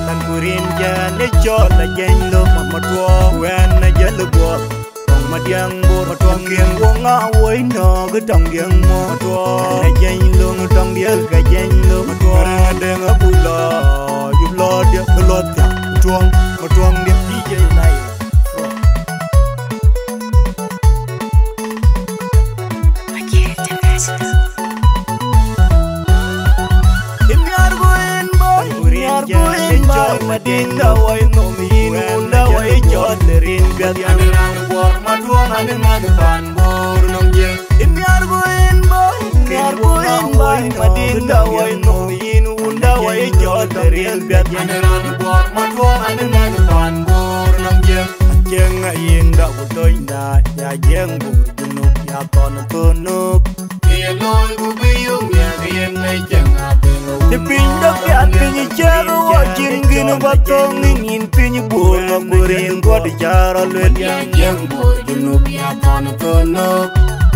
tan kurin jane chola jenglo mamatwo wen jelo bo tong madiang bor tong kieng wonga woi no gdong yang mo to na jenglo ngdong diel ga jenglo to deng abula jublo dia kelot ya tuang dia DJ lai madinga wai no min unda wai jodlerin biat anan bor madwong anan ban bor nom je imyar goen boy madinga wai no min unda wai jodlerin biat anan bor madwong anan ban bor nom je jeng inda utoy da ya jeng bu junuk ya ton tunuk ye loy bu biyung ya yen nay jeng the pinda piat pinyi chero wajin ginu batong ngin pinyi bur ngakurin god jara lwet yang bur junub ya ton kono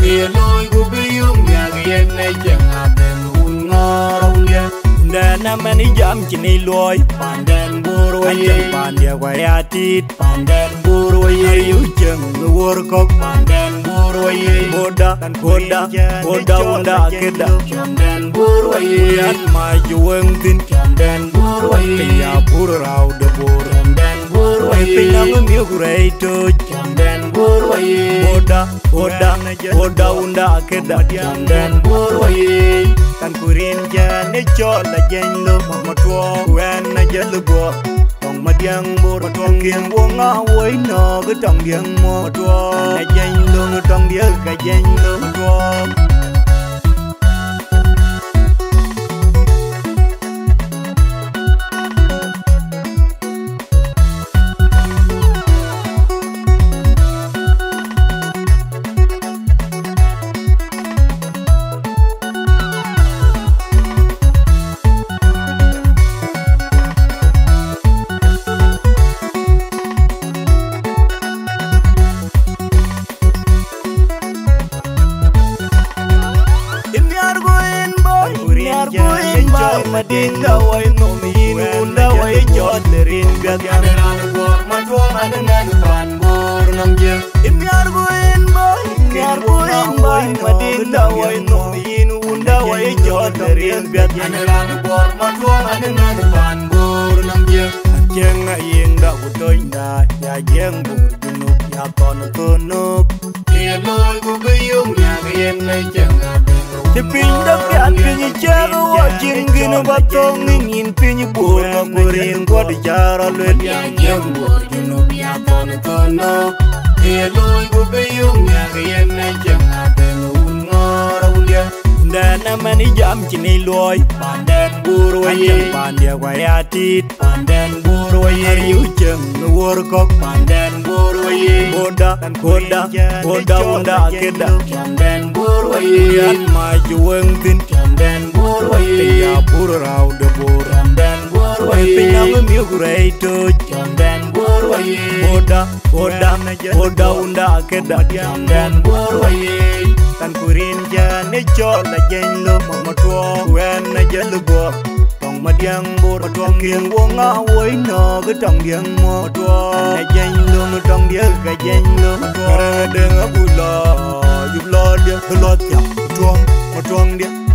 piloy gubiyung ya yen nay jangaden un ngorong ya dana mani jam chini loy panden bur waye pandia wayatit panden bur waye ujeng luwur kok panden bur waye boda unda keda panden bur waye at maju wengtin panden bur waye ya bur rau de bur panden bur waye pinang mi gurei to panden bur waye boda unda keda panden bur waye tan kurin jane chola jenglo mamatwo wen na jelo bo tong madiang bor tong kieng wonga woi no gdong yang mo to na jenglo ngdong diel ga jenglo to madinga wai no min unda wai jodlerin biat anan bor madwong anan ban bor nom je imyar goen boy madinga wai no min unda wai jodlerin biat anan bor madwong anan ban bor nom je jeng inda utoy da ya jeng bu junuk ya ton tunuk ye loy bu biyung ya yen nay jangaden the pinda piat pinyi chero wajin ginu batong ngin pinyi bur ngakurin god jara lwet yang bur junub ya ton kono ye loy bu biyung ya yen nay jangaden un ngorong dia dana mani jam chini loy panden bur waye pandia wayatit panden bur waye ujeng luwur kok panden bur waye boda unda keda panden bur waye at maju wengtin panden bur waye ya bur rau de bur panden bur waye pinang mi gurei to panden bur waye boda unda keda panden bur waye tan kurin jane chola jenglo mamatwo wen na jelo bo tong madiang bor tong kieng wonga woi no gdong yang mo to na jenglo ngdong diel ga jenglo to deng abula jublo dia kelot ya tuang dia